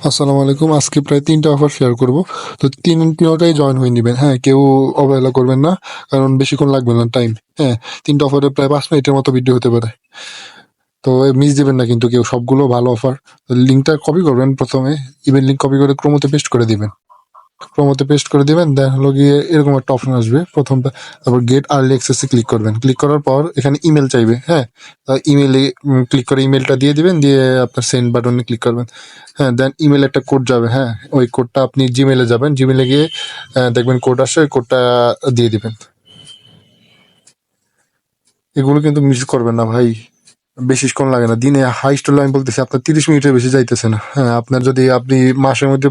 আসসালামু আলাইকুম। আজকে প্রায় ৩টা অফার শেয়ার করব। তো তিনটাই জয়েন হয়ে নিবেন। হ্যাঁ, কেউ অবহেলা করবেন না। কারণ বেশিক্ষণ লাগবে না টাইম। হ্যাঁ, ৩টা অফারে প্রায় ৫ মিনিটের মতো ভিডিও হতে পারে। তো মিস দিবেন না কিন্তু কেউ, সবগুলো ভালো অফার। লিঙ্কটা কপি করবেন প্রথমে, ইমেল লিঙ্ক কপি করে ক্রোমোতে পেস্ট করে দিবেন। ক্রোমোতে পেস্ট করে দিবেন, দেন হলো গিয়ে এরকম একটা অপশন আসবে প্রথমটা। তারপর গেট আর্লি অ্যাক্সেসে ক্লিক করবেন। ক্লিক করার পর এখানে ইমেল চাইবে। হ্যাঁ, ইমেলে ক্লিক করে ইমেলটা দিয়ে দিবেন, দিয়ে আপনার সেন্ড বাটনে ক্লিক করবেন। হ্যাঁ, দেন ইমেল একটা কোড যাবে। হ্যাঁ, ওই কোডটা আপনি জিমেলে যাবেন, জিমেলে গিয়ে দেখবেন কোড আসে, ওই কোডটা দিয়ে দিবেন। এগুলো কিন্তু মিস করবেন না ভাই, বেশিক্ষণ লাগে না। দিনে হাইস্ট হলে আমি বলতেছি আপনার 30 মিনিটের বেশি যাইতেছে না। হ্যাঁ, আপনার যদি আপনি মাসের মধ্যে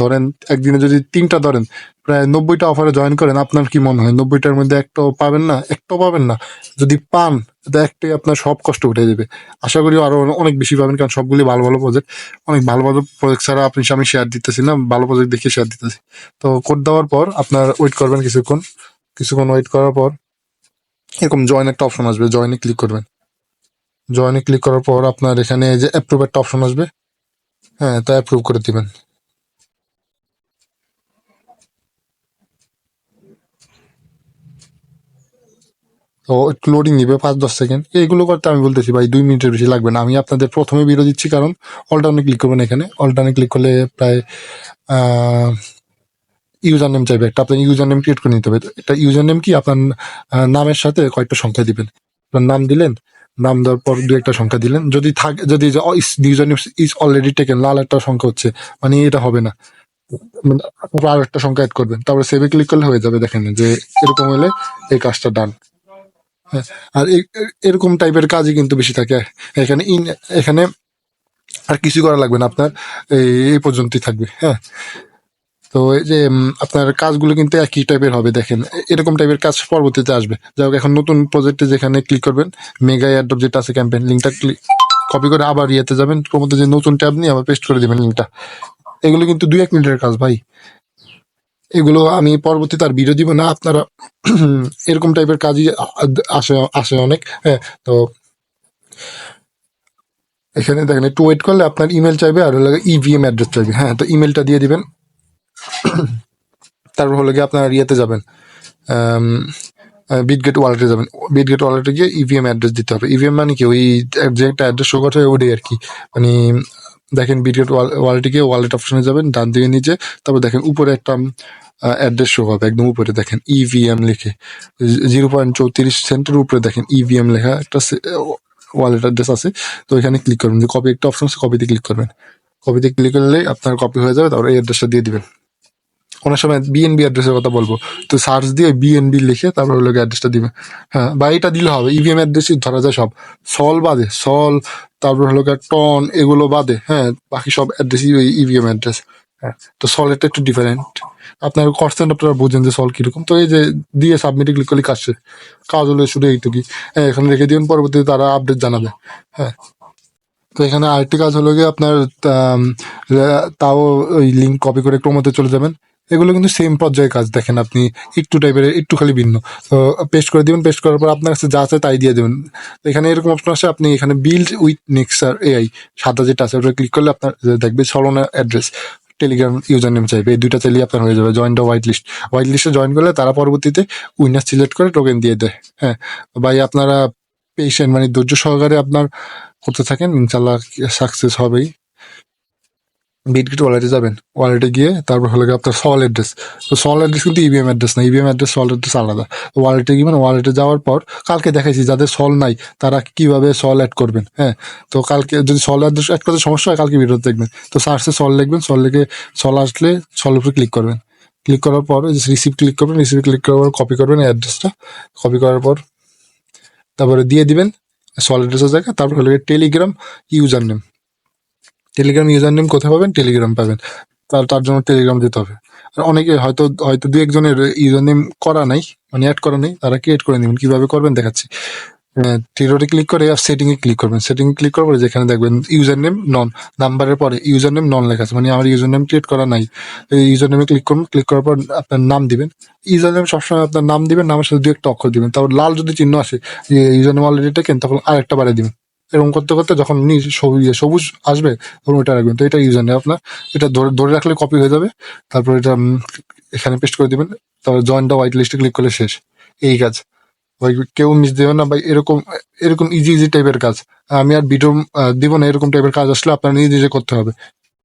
ধরেন একদিনে যদি 3টা ধরেন, প্রায় 90টা অফারে জয়েন করেন, আপনার কি মনে হয় 90টার মধ্যে একটাও পাবেন না? একটাও পাবেন না। যদি পান, তো একটাই আপনার সব কষ্ট উঠে যাবে। আশা করি আরো অনেক বেশি পাবেন, কারণ সবগুলি ভালো ভালো প্রজেক্ট। অনেক ভালো ভালো প্রজেক্ট ছাড়া আপনি সামনে শেয়ার দিতেছি না, ভালো প্রজেক্ট দেখে শেয়ার দিতেছি। তো কোড দেওয়ার পর আপনার ওয়েট করবেন কিছুক্ষণ। কিছুক্ষণ ওয়েট করার পর এরকম জয়েন একটা অপশন আসবে, জয়েনে ক্লিক করবেন। জয়েনে ক্লিক করার পর আপনার এখানে যে অ্যাপ্রুভ একটা অপশন আসবে। হ্যাঁ, তা অ্যাপ্রুভ করে দিবেন। তো একটু লোডিং নিবে 5-10 সেকেন্ড। এইগুলো করতে আমি বলতেছি ভাই 2 মিনিটের বেশি লাগবে না। আমি আপনাদের প্রথমে ভিডিও দিচ্ছি, কারণ অল্টারনে ক্লিক করবেন। এখানে অল্টারনে ক্লিক করলে প্রায় ইউজার নেম চাইবে একটা, আপনার ইউজার নেম ক্রিয়েট করে নিতে হবে। এটা ইউজার নেম কি আপনার নামের সাথে কয়েকটা সংখ্যা দিবেন। আপনার নাম দিলেন, নাম দেওয়ার পর 2-1টা সংখ্যা দিলেন। যদি থাকে, যদি user name is already taken, লাল একটা সংখ্যা হচ্ছে, মানে এটা হবে না। তারপর আর একটা সংখ্যা অ্যাড করবেন, তারপরে সেভে ক্লিক করলে হয়ে যাবে। দেখেন যে এরকম হলে এই কাজটা ডান। হ্যাঁ, আর এরকম টাইপের কাজই কিন্তু বেশি থাকে এখানে। এখানে আর কিছু করা লাগবে না আপনার, এই পর্যন্তই থাকবে। হ্যাঁ, তো এই যে আপনার কাজগুলো কিন্তু একই টাইপের হবে। দেখেন এরকম টাইপের কাজ পরবর্তীতে আসবে। যাই হোক, এখন নতুন প্রজেক্টে যেখানে ক্লিক করবেন, মেগা এয়ারড্রপ যেটা আছে ক্যাম্পেইন, লিঙ্কটা কপি করে আবার ইয়েতে যাবেন, ক্রোমোতে যে নতুন ট্যাব নিয়ে আবার পেস্ট করে দিবেন লিঙ্কটা। এগুলো কিন্তু 2-1 মিনিটের কাজ ভাই। এগুলো আমি পরবর্তীতে আর ভিডিও দিব না, আপনারা এরকম টাইপের কাজই আসে আসে অনেক। হ্যাঁ, তো এখানে দেখেন একটু ওয়েট করলে আপনার ইমেল চাইবে, আর হলো ইভিএম অ্যাড্রেস চাইবে। হ্যাঁ, তো ইমেলটা দিয়ে দিবেন। তারপর হলো গিয়ে আপনার ইয়েতে যাবেন, বিটগেট ওয়ালেটে যাবেন। বিটগেট ওয়ালেটে গিয়ে ইভিএম অ্যাড্রেস দিতে হবে। ইভিএম মানে কি, ওই যে একটা অ্যাড্রেস শো করতে হয় ওটাই আর কি। মানে দেখেন বিটগেট ওয়ালেটে গিয়ে ওয়ালেট অপশনে যাবেন, ডান দিকে নিচে। তারপর দেখেন উপরে একটা অ্যাড্রেস শো হবে, একদম উপরে দেখেন ইভিএম লিখে 0.34 সেন্টের উপরে দেখেন ইভিএম লেখা একটা ওয়ালেট অ্যাড্রেস আছে। তো এখানে ক্লিক করবেন, যে কপি একটা অপশন আছে, কপিতে ক্লিক করবেন। কপিতে ক্লিক করলে আপনার কপি হয়ে যাবে। তারপর এই অ্যাড্রেসটা দিয়ে দিবেন। অনেক সময় বিএনবি অ্যাড্রেসের কথা বলবো, তো সার্চ দিয়ে বিএনবি লিখে তারপর ওই অ্যাড্রেসটা দিবে। হ্যাঁ, বা এটা দিলে হবে, ইভিএম অ্যাড্রেসই ধরা যায় সব। সল বাদে, সল, তারপর হলো টন, এগুলো বাদে। হ্যাঁ, বাকি সব অ্যাড্রেসই ওই ইভিএম অ্যাড্রেস। হ্যাঁ, তো সলেরটা একটু ডিফারেন্ট। আপনার কনসেন্ট আপনারা বুঝেন যে সল কিরকম। তো এই যে দিয়ে সাবমিটে ক্লিক করলে কাজ শেষ। কাজ হলে শুধু এইটুকুই। হ্যাঁ, এখানে রেখে দিবেন, পরবর্তীতে তারা আপডেট জানাবে। হ্যাঁ, তো এখানে আরেকটি কাজ হলো গিয়ে আপনার তাও ওই লিঙ্ক কপি করে ক্রোমোতে চলে যাবেন। এগুলো কিন্তু সেম পর্যায়ে কাজ। দেখেন আপনি একটু টাইপের, একটু খালি ভিন্ন। তো পেস্ট করে দিবেন, পেস্ট করার পর আপনার কাছে যা আছে তাই দিয়ে দেবেন। তো এখানে এরকম অপশন আসে, আপনি এখানে বিল্ড উইথ নেক্সার এআই সাদা যেটা আছে, ওটা ক্লিক করলে আপনার দেখবে ছলনা অ্যাড্রেস, টেলিগ্রাম ইউজার নেম চাইবে। এই দুইটা চাইলেই আপনার হয়ে যাবে। Join the white list. White লিস্টে জয়েন করলে তারা পরবর্তীতে উইনার সিলেক্ট করে টোকেন দিয়ে দেয়। হ্যাঁ ভাই, আপনারা পেশেন্ট, মানে ধৈর্য সহকারে আপনার করতে থাকেন, ইনশাল্লাহ সাকসেস হবেই। বিটগেট ওয়ালেটে যাবেন, ওয়ালেটে গিয়ে তারপর হলো গিয়ে আপনার সল অ্যাড্রেস। তো সল অ্যাড্রেস কিন্তু ইভিএম অ্যাড্রেস না, ইভিএম অ্যাড্রেস সল অ্যাড্রেস আলাদা। ওয়ালেটে গিয়ে ওয়ালেটে যাওয়ার পর কালকে দেখাইছি যাদের সল নাই তারা কিভাবে সল অ্যাড করবেন। হ্যাঁ, তো কালকে যদি সল অ্যাড্রেস অ্যাড করতে সমস্যা হয়, কালকে ভিডিওতে দেখবেন। তো সার্চে সল লিখবেন, সল লিখে সল আসলে সল উপরে ক্লিক করবেন। ক্লিক করার পর রিসিভ ক্লিক করবেন, রিসিভ ক্লিক করার পর কপি করবেন অ্যাড্রেসটা। কপি করার পর তারপরে দিয়ে দিবেন সল অ্যাড্রেসের জায়গায়। তারপর হলো Telegram user name. Telegram user name কোথায় পাবেন? টেলিগ্রাম পাবেন। তার জন্য টেলিগ্রাম দিতে হবে। আর অনেকে হয়তো হয়তো 2-1 জনের ইউজার নেম করা নাই, মানে অ্যাড করা নেই, তারা ক্রিয়েট করে নেবেন। কিভাবে করবেন দেখাচ্ছি। থ্রিডটে ক্লিক করে আর সেটিং এ ক্লিক করবেন। সেটিং এ ক্লিক করার পরে যেখানে দেখবেন ইউজার নেম নন, নাম্বারের পরে ইউজার নেম নন লেখা আছে, মানে আমার ইউজার নেম ক্রিয়েট করা নাই। ইউজার নেমে ক্লিক করুন। ক্লিক করার পর আপনার নাম দিবেন। ইউজার নেম সবসময় আপনার নাম দিবেন, নামের সাথে 2-1 অক্ষর দিবেন। তারপর লাল যদি চিহ্ন আসে যে ইউজার নেম অলরেডি টেকেন, তখন আরেকটা বাড়িয়ে দিবেন। এরকম করতে করতে যখন সবুজ আসবে তখন ওইটা রাখবেন। তো এটা ইউজার নেই আপনার, এটা ধরে ধরে রাখলে কপি হয়ে যাবে। তারপর এটা এখানে পেস্ট করে দিবেন, তারপর জয়েন দা হোয়াইট লিস্টে ক্লিক করলে শেষ। এই কাজ ভাই, কেউ মিস দেবেন না ভাই, এরকম এরকম ইজি ইজি টাইপের কাজ। আমি আর ভিডিও দিব না, এরকম টাইপের কাজ আসলে আপনার নিজে নিজে করতে হবে।